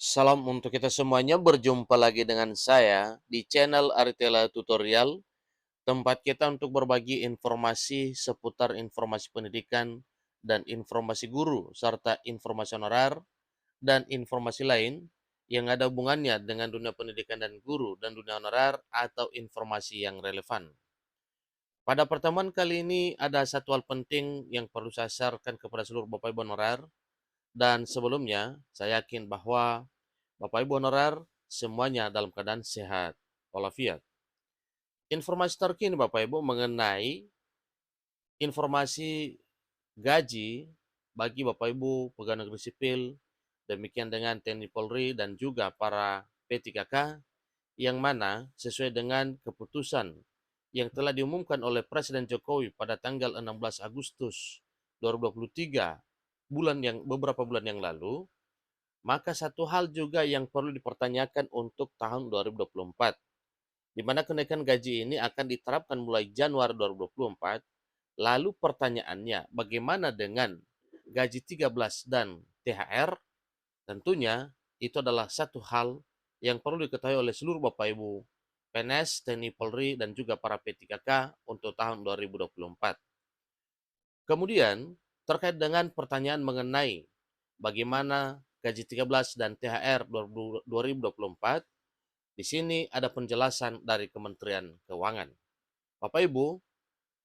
Salam untuk kita semuanya, berjumpa lagi dengan saya di channel Aritela Tutorial, tempat kita untuk berbagi informasi seputar informasi pendidikan dan informasi guru, serta informasi honorer dan informasi lain yang ada hubungannya dengan dunia pendidikan dan guru dan dunia honorer atau informasi yang relevan. Pada pertemuan kali ini ada satu hal penting yang perlu saya sharekan kepada seluruh Bapak Ibu honorer, dan sebelumnya saya yakin bahwa Bapak Ibu honorer semuanya dalam keadaan sehat walafiat. Informasi terkini Bapak Ibu mengenai informasi gaji bagi Bapak Ibu pegawai negeri sipil, demikian dengan TNI Polri dan juga para P3K, yang mana sesuai dengan keputusan yang telah diumumkan oleh Presiden Jokowi pada tanggal 16 Agustus 2023, beberapa bulan yang lalu, maka satu hal juga yang perlu dipertanyakan untuk tahun 2024, di mana kenaikan gaji ini akan diterapkan mulai Januari 2024. Lalu pertanyaannya, bagaimana dengan gaji 13 dan THR? Tentunya itu adalah satu hal yang perlu diketahui oleh seluruh Bapak Ibu PNS, TNI Polri, dan juga para P3K untuk tahun 2024. Kemudian, terkait dengan pertanyaan mengenai bagaimana gaji 13 dan THR 2024, di sini ada penjelasan dari Kementerian Keuangan. Bapak Ibu,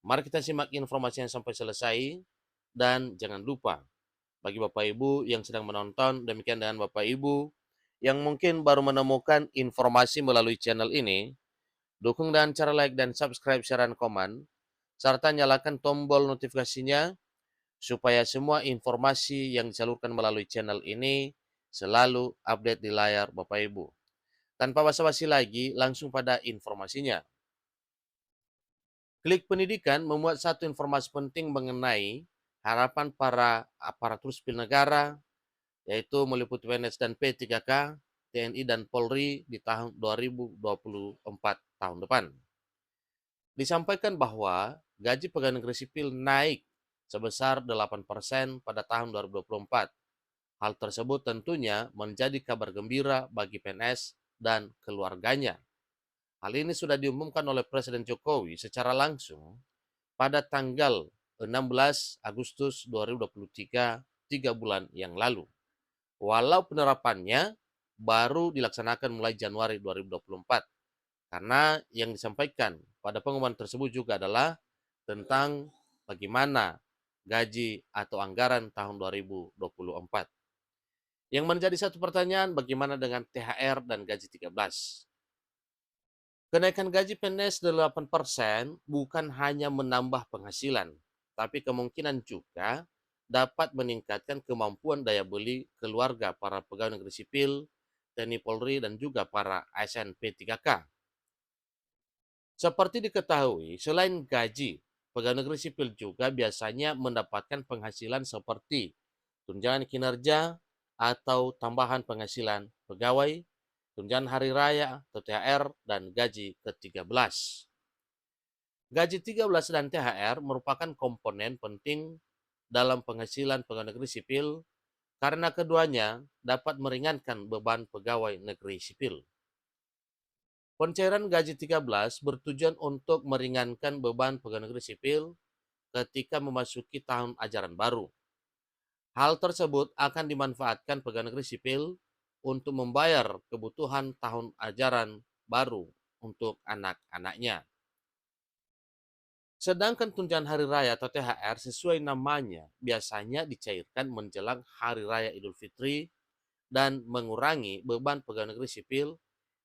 mari kita simak informasi yang sampai selesai, dan jangan lupa bagi Bapak Ibu yang sedang menonton, demikian dengan Bapak Ibu yang mungkin baru menemukan informasi melalui channel ini, dukung dengan cara like dan subscribe, share, dan komen, serta nyalakan tombol notifikasinya supaya semua informasi yang disalurkan melalui channel ini selalu update di layar Bapak Ibu. Tanpa basa-basi lagi, langsung pada informasinya. Klik Pendidikan memuat satu informasi penting mengenai harapan para aparatur sipil negara, yaitu meliputi PNS dan P3K, TNI dan Polri di tahun 2024 tahun depan. Disampaikan bahwa gaji pegawai negeri sipil naik sebesar 8% pada tahun 2024. Hal tersebut tentunya menjadi kabar gembira bagi PNS dan keluarganya. Hal ini sudah diumumkan oleh Presiden Jokowi secara langsung pada tanggal 16 Agustus 2023, 3 bulan yang lalu. Walau penerapannya baru dilaksanakan mulai Januari 2024, karena yang disampaikan pada pengumuman tersebut juga adalah tentang bagaimana gaji atau anggaran tahun 2024. Yang menjadi satu pertanyaan, bagaimana dengan THR dan gaji 13? Kenaikan gaji PNS 8% bukan hanya menambah penghasilan, tapi kemungkinan juga dapat meningkatkan kemampuan daya beli keluarga para pegawai negeri sipil, TNI Polri, dan juga para ASN P3K. Seperti diketahui, selain gaji, pegawai negeri sipil juga biasanya mendapatkan penghasilan seperti tunjangan kinerja atau tambahan penghasilan pegawai, tunjangan hari raya atau THR, dan gaji ke-13. Gaji 13 dan THR merupakan komponen penting dalam penghasilan pegawai negeri sipil karena keduanya dapat meringankan beban pegawai negeri sipil. Pencairan gaji 13 bertujuan untuk meringankan beban pegawai negeri sipil ketika memasuki tahun ajaran baru. Hal tersebut akan dimanfaatkan pegawai negeri sipil untuk membayar kebutuhan tahun ajaran baru untuk anak-anaknya. Sedangkan tunjangan hari raya atau THR sesuai namanya biasanya dicairkan menjelang hari raya Idul Fitri dan mengurangi beban pegawai negeri sipil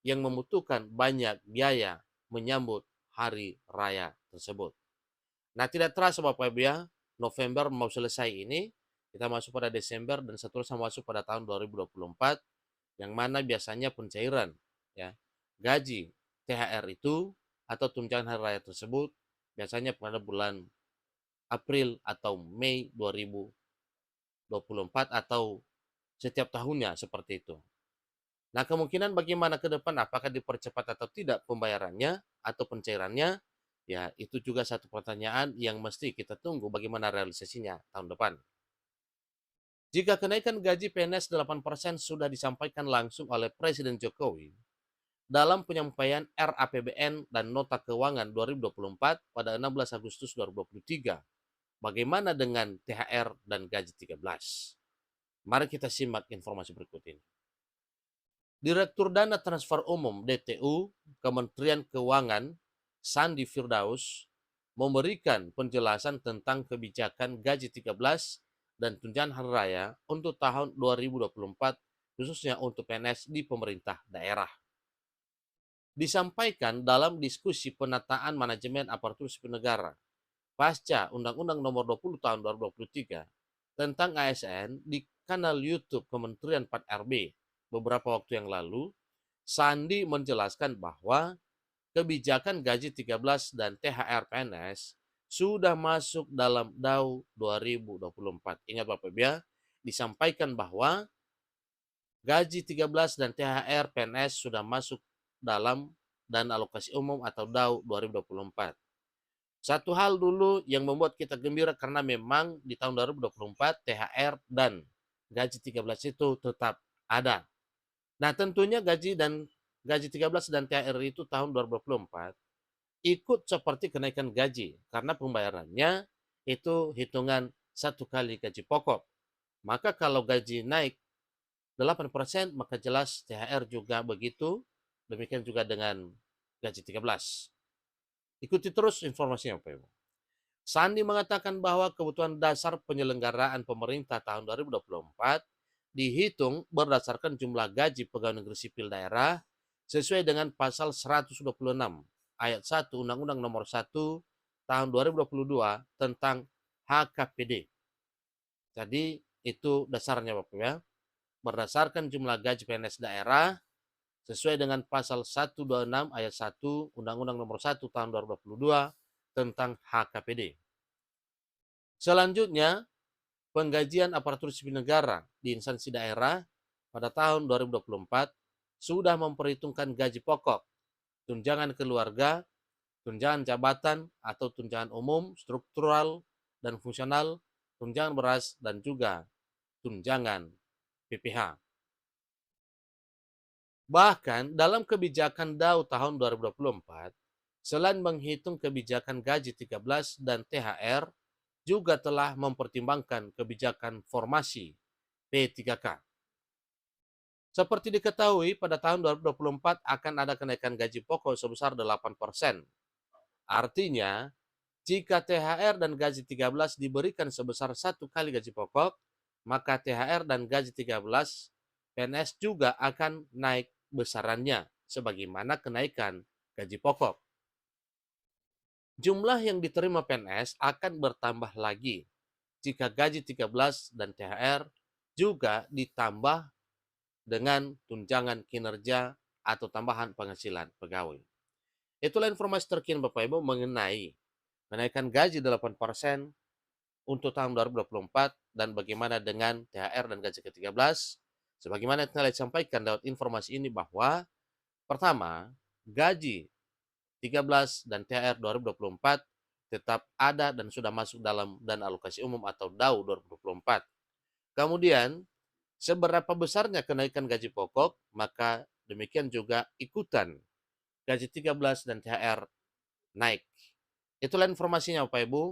yang membutuhkan banyak biaya menyambut hari raya tersebut. Nah, tidak terasa Bapak Ibu ya, November mau selesai ini, kita masuk pada Desember dan seterusnya masuk pada tahun 2024, yang mana biasanya pencairan ya gaji THR itu atau tunjangan hari raya tersebut biasanya pada bulan April atau Mei 2024 atau setiap tahunnya seperti itu. Nah, kemungkinan bagaimana ke depan, apakah dipercepat atau tidak pembayarannya atau pencairannya, ya itu juga satu pertanyaan yang mesti kita tunggu bagaimana realisasinya tahun depan. Jika kenaikan gaji PNS 8% sudah disampaikan langsung oleh Presiden Jokowi dalam penyampaian RAPBN dan Nota Keuangan 2024 pada 16 Agustus 2023, bagaimana dengan THR dan gaji 13? Mari kita simak informasi berikut ini. Direktur Dana Transfer Umum DTU Kementerian Keuangan Sandi Firdaus memberikan penjelasan tentang kebijakan gaji 13 dan tunjangan hari raya untuk tahun 2024 khususnya untuk PNS di pemerintah daerah. Disampaikan dalam diskusi penataan manajemen aparatur sipil negara pasca Undang-Undang Nomor 20 Tahun 2023 tentang ASN di kanal YouTube Kementerian 4RB beberapa waktu yang lalu, Sandi menjelaskan bahwa kebijakan gaji 13 dan THR PNS sudah masuk dalam DAU 2024. Ingat Bapak Ibu ya, disampaikan bahwa gaji 13 dan THR PNS sudah masuk dalam dana alokasi umum atau DAU 2024. Satu hal dulu yang membuat kita gembira karena memang di tahun 2024 THR dan gaji 13 itu tetap ada. Nah, tentunya gaji 13 dan THR itu tahun 2024 ikut seperti kenaikan gaji karena pembayarannya itu hitungan satu kali gaji pokok. Maka kalau gaji naik 8%, maka jelas THR juga begitu. Demikian juga dengan gaji 13. Ikuti terus informasinya Bapak Ibu. Sandi mengatakan bahwa kebutuhan dasar penyelenggaraan pemerintah tahun 2024 dihitung berdasarkan jumlah gaji pegawai negeri sipil daerah sesuai dengan pasal 126 ayat 1 Undang-Undang Nomor 1 tahun 2022 tentang HKPD. Jadi itu dasarnya Bapak ya. Berdasarkan jumlah gaji PNS daerah sesuai dengan pasal 126 ayat 1 Undang-Undang Nomor 1 tahun 2022 tentang HKPD. Selanjutnya, penggajian aparatur sipil negara di instansi daerah pada tahun 2024 sudah memperhitungkan gaji pokok, tunjangan keluarga, tunjangan jabatan atau tunjangan umum, struktural dan fungsional, tunjangan beras, dan juga tunjangan PPH. Bahkan dalam kebijakan DAU tahun 2024, selain menghitung kebijakan gaji 13 dan THR, juga telah mempertimbangkan kebijakan formasi P3K. Seperti diketahui, pada tahun 2024 akan ada kenaikan gaji pokok sebesar 8%. Artinya, jika THR dan gaji 13 diberikan sebesar satu kali gaji pokok, maka THR dan gaji 13 PNS juga akan naik besarannya sebagaimana kenaikan gaji pokok. Jumlah yang diterima PNS akan bertambah lagi jika gaji 13 dan THR juga ditambah dengan tunjangan kinerja atau tambahan penghasilan pegawai. Itulah informasi terkini Bapak Ibu mengenai kenaikan gaji 8% untuk tahun 2024 dan bagaimana dengan THR dan gaji ke-13. Sebagaimana yang telah disampaikan lewat informasi ini bahwa pertama, gaji 13 dan THR 2024 tetap ada dan sudah masuk dalam dana alokasi umum atau DAU 2024. Kemudian, seberapa besarnya kenaikan gaji pokok, maka demikian juga ikutan gaji 13 dan THR naik. Itulah informasinya Bapak Ibu.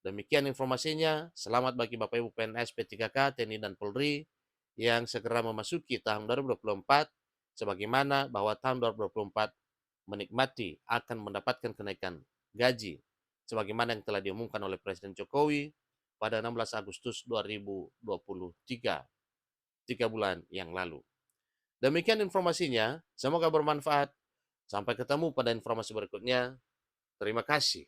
Demikian informasinya. Selamat bagi Bapak Ibu PNS, P3K, TNI, dan Polri yang segera memasuki tahun 2024 sebagaimana bahwa tahun 2024 menikmati akan mendapatkan kenaikan gaji sebagaimana yang telah diumumkan oleh Presiden Jokowi pada 16 Agustus 2023, 3 bulan yang lalu. Demikian informasinya, semoga bermanfaat. Sampai ketemu pada informasi berikutnya. Terima kasih.